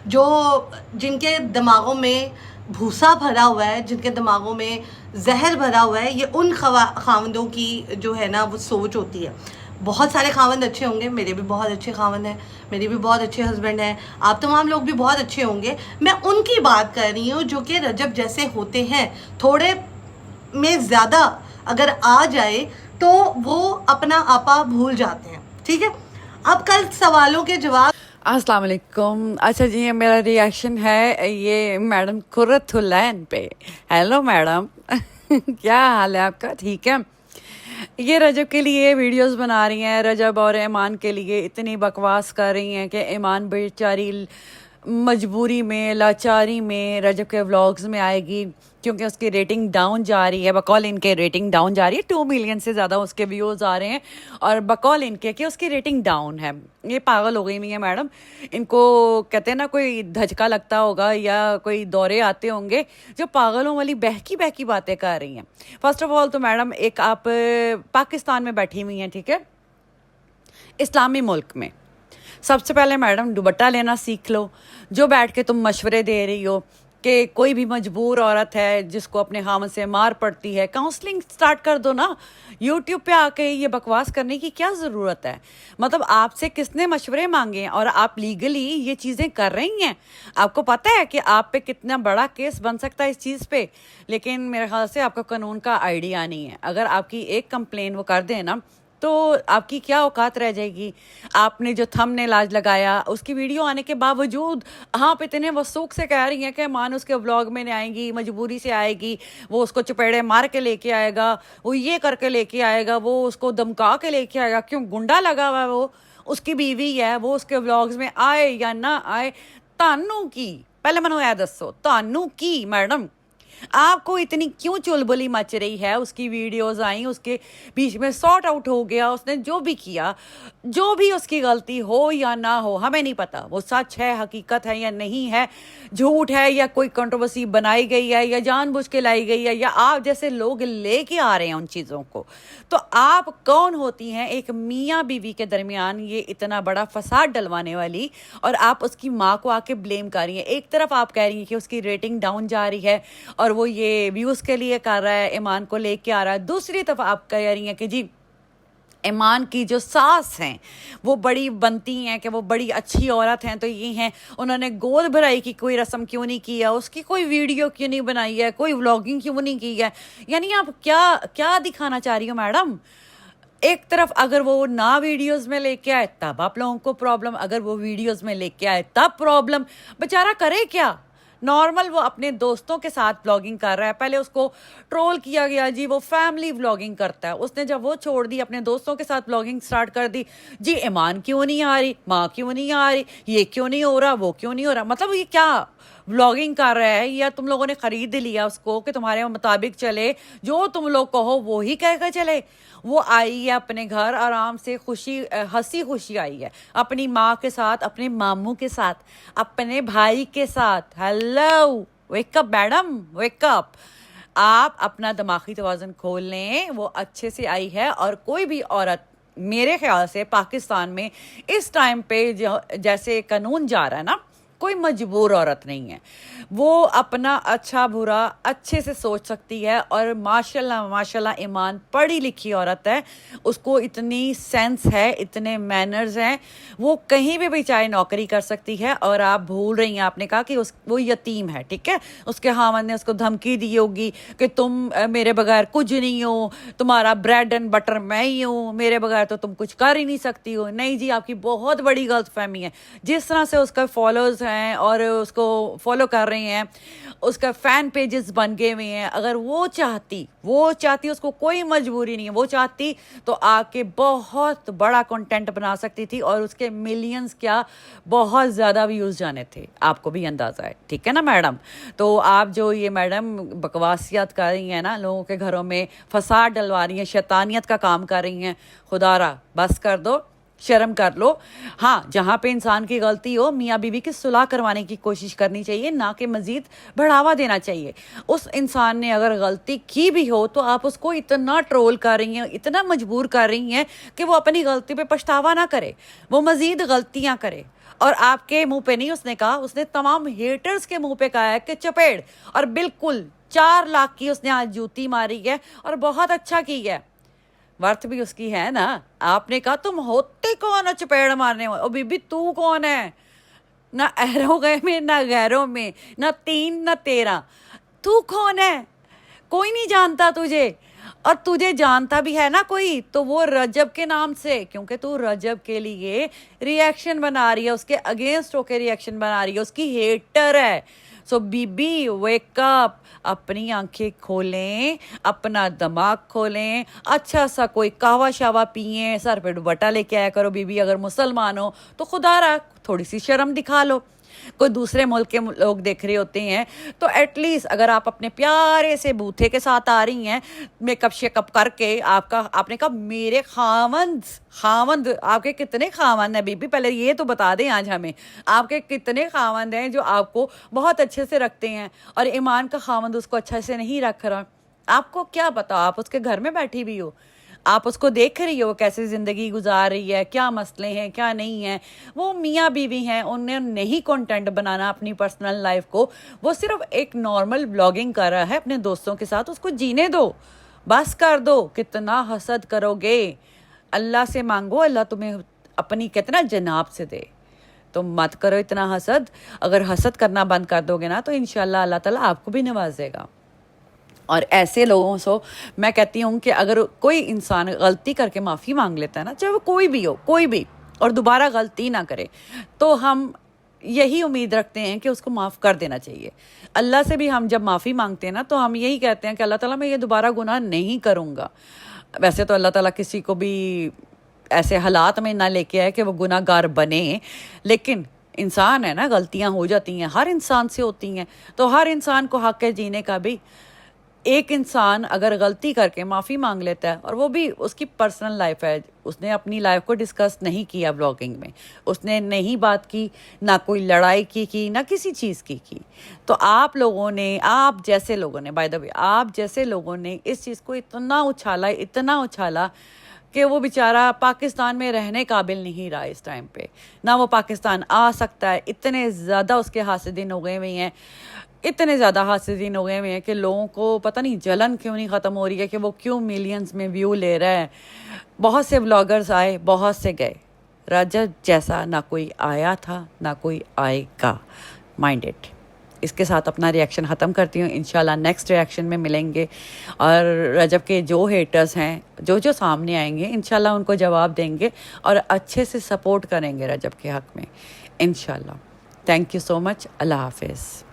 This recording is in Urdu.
جو جن کے دماغوں میں بھوسا بھرا ہوا ہے، جن کے دماغوں میں زہر بھرا ہوا ہے، یہ ان خاوندوں کی جو ہے نا وہ سوچ ہوتی ہے. بہت سارے خاوند اچھے ہوں گے، میرے بھی بہت اچھے خاوند ہیں، میرے بھی بہت اچھے ہسبینڈ ہیں، آپ تمام لوگ بھی بہت اچھے ہوں گے. میں ان کی بات کر رہی ہوں جو کہ رجب جیسے ہوتے ہیں. تھوڑے میں زیادہ اگر آ جائے تو وہ اپنا آپا بھول جاتے ہیں. ٹھیک ہے، اب کل سوالوں کے جواب. السلام علیکم. اچھا جی، یہ میرا ریئیکشن ہے یہ میڈم قرۃ العین پہ. ہیلو میڈم کیا حال ہے آپ کا؟ ٹھیک ہے. یہ رجب کے لیے ویڈیوز بنا رہی ہیں، رجب اور ایمان کے لیے اتنی بکواس کر رہی ہیں کہ ایمان بیچاری مجبوری میں، لاچاری میں رجب کے ولاگز میں آئے گی کیونکہ اس کی ریٹنگ ڈاؤن جا رہی ہے. بقول ان کے ریٹنگ ڈاؤن جا رہی ہے، 2 ملین سے زیادہ اس کے ویوز آ رہے ہیں، اور بقول ان کے کہ اس کی ریٹنگ ڈاؤن ہے. یہ پاگل ہو گئی ہوئی ہیں میڈم. ان کو کہتے ہیں نا کوئی دھچکا لگتا ہوگا یا کوئی دورے آتے ہوں گے جو پاگلوں والی بہکی باتیں کر رہی ہیں. فرسٹ آف آل تو میڈم ایک آپ پاکستان میں بیٹھی ہوئی ہیں، ٹھیک ہے، اسلامی ملک میں. سب سے پہلے میڈم دوپٹہ لینا سیکھ لو. جو بیٹھ کے تم مشورے دے رہی ہو کہ کوئی بھی مجبور عورت ہے جس کو اپنے خامن سے مار پڑتی ہے، کاؤنسلنگ سٹارٹ کر دو نا. یوٹیوب پہ آ کے یہ بکواس کرنے کی کیا ضرورت ہے؟ مطلب آپ سے کس نے مشورے مانگے ہیں اور آپ لیگلی یہ چیزیں کر رہی ہیں؟ آپ کو پتہ ہے کہ آپ پہ کتنا بڑا کیس بن سکتا ہے اس چیز پہ؟ لیکن میرے خیال سے آپ کو قانون کا آئیڈیا نہیں ہے. اگر آپ کی ایک کمپلین وہ کر دیں نا تو آپ کی کیا اوقات رہ جائے گی. آپ نے جو تھم نے لاج لگایا، اس کی ویڈیو آنے کے باوجود آپ اتنے وثوق سے کہہ رہی ہیں کہ مان اس کے ولاگ میں نہیں آئیں گی، مجبوری سے آئے گی، وہ اس کو چپیڑے مار کے لے کے آئے گا، وہ یہ کر کے لے کے آئے گا، وہ اس کو دمکا کے لے کے آئے گا. کیوں؟ گنڈا لگا ہوا ہے، وہ اس کی بیوی ہے، وہ اس کے ولاگز میں آئے یا نہ آئے. تانوں کی پہلے منو یہ دسو، تانوں کی میڈم آپ کو اتنی کیوں چلبلی مچ رہی ہے؟ اس کی ویڈیوز آئیں، اس کے بیچ میں سارٹ آؤٹ ہو گیا. اس نے جو بھی کیا، جو بھی اس کی غلطی ہو یا نہ ہو، ہمیں نہیں پتا وہ سچ ہے، حقیقت ہے یا نہیں ہے، جھوٹ ہے یا کوئی کنٹروورسی بنائی گئی ہے یا جان بوجھ کے لائی گئی ہے یا آپ جیسے لوگ لے کے آ رہے ہیں ان چیزوں کو. تو آپ کون ہوتی ہیں ایک میاں بیوی کے درمیان یہ اتنا بڑا فساد ڈلوانے والی، اور آپ اس کی ماں کو آ کے بلیم کر رہی ہیں؟ ایک طرف آپ کہہ رہی ہیں کہ اس کی ریٹنگ ڈاؤن جا رہی ہے اور وہ یہ ویوز کے لیے کر رہا ہے، ایمان کو لے کے آ رہا ہے. دوسری طرف آپ کہہ رہی ہیں کہ جی ایمان کی جو ساس ہیں وہ بڑی بنتی ہیں، کہ وہ بڑی اچھی عورت ہیں، تو یہ ہیں انہوں نے گود بھرائی کی کوئی رسم کیوں نہیں کی ہے، اس کی کوئی ویڈیو کیوں نہیں بنائی ہے، کوئی ولاگنگ کیوں نہیں کی ہے. یعنی آپ کیا دکھانا چاہ رہی ہو میڈم؟ ایک طرف اگر وہ نہ ویڈیوز میں لے کے آئے تب آپ لوگوں کو پرابلم، اگر وہ ویڈیوز میں لے کے آئے تب پرابلم. بیچارہ کرے کیا؟ نارمل وہ اپنے دوستوں کے ساتھ ولاگنگ کر رہا ہے. پہلے اس کو ٹرول کیا گیا، جی وہ فیملی ولاگنگ کرتا ہے. اس نے جب وہ چھوڑ دی، اپنے دوستوں کے ساتھ ولاگنگ سٹارٹ کر دی، جی ایمان کیوں نہیں آ رہی، ماں کیوں نہیں آ رہی، یہ کیوں نہیں ہو رہا، وہ کیوں نہیں ہو رہا. مطلب یہ کیا ولاگنگ کر رہا ہے؟ یا تم لوگوں نے خرید لیا اس کو کہ تمہارے مطابق چلے، جو تم لوگ کہو وہی کہہ کے چلے؟ وہ آئی ہے اپنے گھر آرام سے، ہنسی خوشی آئی ہے اپنی ماں کے ساتھ، اپنے ماموں کے ساتھ، اپنے بھائی کے ساتھ. Hello, wake up madam, wake up. آپ اپنا دماغی توازن کھول لیں. وہ اچھے سے آئی ہے، اور کوئی بھی عورت میرے خیال سے پاکستان میں اس ٹائم پہ جیسے قانون جا رہا ہے نا، کوئی مجبور عورت نہیں ہے. وہ اپنا اچھا برا اچھے سے سوچ سکتی ہے، اور ماشاءاللہ ایمان پڑھی لکھی عورت ہے، اس کو اتنی سینس ہے، اتنے مینرز ہیں، وہ کہیں پہ بھی چاہے نوکری کر سکتی ہے. اور آپ بھول رہی ہیں، آپ نے کہا کہ وہ یتیم ہے، ٹھیک ہے، اس کے خاوند نے اس کو دھمکی دی ہوگی کہ تم میرے بغیر کچھ نہیں ہو، تمہارا بریڈ اینڈ بٹر میں ہی ہوں، میرے بغیر تو تم کچھ کر ہی نہیں سکتی ہو. نہیں جی، آپ کی بہت بڑی غلط فہمی ہے. جس طرح سے اس کا فالوز ہیں اور اس کو فالو کر رہے ہیں، اس کا فین پیجز بن گئے ہوئے ہیں، اگر وہ چاہتی اس کو کوئی مجبوری نہیں ہے، وہ چاہتی تو آ کے بہت بڑا کنٹینٹ بنا سکتی تھی، اور اس کے ملینز کیا بہت زیادہ ویوز جانے تھے. آپ کو بھی اندازہ ہے، ٹھیک ہے نا میڈم؟ تو آپ جو یہ میڈم بکواسیات کر رہی ہیں نا، لوگوں کے گھروں میں فساد ڈلوا رہی ہیں، شیطانیت کا کام کر رہی ہیں، خدا را بس کر دو، شرم کر لو. ہاں، جہاں پہ انسان کی غلطی ہو، میاں بیوی کی صلح کروانے کی کوشش کرنی چاہیے، نہ کہ مزید بڑھاوا دینا چاہیے. اس انسان نے اگر غلطی کی بھی ہو تو آپ اس کو اتنا ٹرول کر رہی ہیں، اتنا مجبور کر رہی ہیں کہ وہ اپنی غلطی پہ پچھتاوا نہ کرے، وہ مزید غلطیاں کرے. اور آپ کے منہ پہ نہیں اس نے کہا, اس نے تمام ہیٹرز کے منہ پہ کہا ہے کہ چپیڑ, اور بالکل 4 لاکھ کی اس نے آج جوتی ماری ہے اور بہت اچھا کی ہے, ورتھ بھی اس کی ہے نا. آپ نے کہا تم ہوتے کون ہو چپیڑ مارنے والے, اور بی بی تو کون ہے, نہ ایرو گئے میں نہ غیروں میں, نہ 3 نہ 13, تو کون ہے, کوئی نہیں جانتا تجھے, اور تجھے جانتا بھی ہے نا کوئی تو وہ رجب کے نام سے, کیونکہ تو رجب کے لیے ریئیکشن بنا رہی ہے, اس کے اگینسٹ ہو کے ریئیکشن بنا رہی ہے, اس کی ہیٹر ہے. سو بی بی ویک اپ, اپنی آنکھیں کھولیں, اپنا دماغ کھولیں, اچھا سا کوئی کہوا شاوا پئیں, سر پہ دوپٹہ لے کے آیا کرو بی بی. اگر مسلمان ہو تو خدا را تھوڑی سی شرم دکھا لو. کوئی دوسرے ملک کے لوگ دیکھ رہے ہوتے ہیں تو ایٹ لیسٹ اگر آپ اپنے پیارے سے بوتھے کے ساتھ آ رہی ہیں میک اپ شیک اپ کر کے, آپ نے کہا میرے خاوند آپ کے کتنے خاوند ہیں بی بی, پہلے یہ تو بتا دیں آج ہمیں آپ کے کتنے خاوند ہیں جو آپ کو بہت اچھے سے رکھتے ہیں, اور ایمان کا خاوند اس کو اچھے سے نہیں رکھ رہا. آپ کو کیا پتا, آپ اس کے گھر میں بیٹھی بھی ہو, آپ اس کو دیکھ رہی ہو کیسے زندگی گزار رہی ہے, کیا مسئلے ہیں کیا نہیں ہیں. وہ میاں بیوی ہیں, انہیں نہیں کنٹینٹ بنانا اپنی پرسنل لائف کو, وہ صرف ایک نارمل بلاگنگ کر رہا ہے اپنے دوستوں کے ساتھ, اس کو جینے دو, بس کر دو. کتنا حسد کرو گے, اللہ سے مانگو اللہ تمہیں اپنی کتنا جناب سے دے, تو مت کرو اتنا حسد. اگر حسد کرنا بند کر دو گے نا تو انشاءاللہ اللہ تعالیٰ آپ کو بھی نوازے گا. اور ایسے لوگوں سے میں کہتی ہوں کہ اگر کوئی انسان غلطی کر کے معافی مانگ لیتا ہے نا, چاہے وہ کوئی بھی ہو, کوئی بھی, اور دوبارہ غلطی نہ کرے, تو ہم یہی امید رکھتے ہیں کہ اس کو معاف کر دینا چاہیے. اللہ سے بھی ہم جب معافی مانگتے ہیں نا تو ہم یہی کہتے ہیں کہ اللہ تعالیٰ میں یہ دوبارہ گناہ نہیں کروں گا. ویسے تو اللہ تعالیٰ کسی کو بھی ایسے حالات میں نہ لے کے آئے کہ وہ گناہ گار بنے, لیکن انسان ہے نا, غلطیاں ہو جاتی ہیں, ہر انسان سے ہوتی ہیں, تو ہر انسان کو حق ہے جینے کا بھی. ایک انسان اگر غلطی کر کے معافی مانگ لیتا ہے, اور وہ بھی اس کی پرسنل لائف ہے, اس نے اپنی لائف کو ڈسکس نہیں کیا بلاگنگ میں, اس نے نہیں بات کی, نہ کوئی لڑائی کی نہ کسی چیز کی, تو آپ لوگوں نے, آپ جیسے لوگوں نے, بائی دا وے آپ جیسے لوگوں نے اس چیز کو اتنا اچھالا کہ وہ بیچارہ پاکستان میں رہنے قابل نہیں رہا اس ٹائم پہ, نہ وہ پاکستان آ سکتا ہے. اتنے زیادہ اس کے حاسدین ہو گئے ہوئے ہیں, اتنے زیادہ حاسدین ہو گئے ہوئے ہیں کہ لوگوں کو پتہ نہیں جلن کیوں نہیں ختم ہو رہی ہے کہ وہ کیوں ملینز میں ویو لے رہا ہے. بہت سے بلاگرز آئے, بہت سے گئے, رجب جیسا نہ کوئی آیا تھا نہ کوئی آئے گا. Mind it. اس کے ساتھ اپنا ریئیکشن ختم کرتی ہوں. انشاءاللہ نیکسٹ ریئیکشن میں ملیں گے, اور رجب کے جو ہیٹرز ہیں جو سامنے آئیں گے انشاءاللہ ان کو جواب دیں گے, اور اچھے سے سپورٹ کریں گے رجب کے حق میں انشاءاللہ. تھینک یو سو مچ. اللہ حافظ.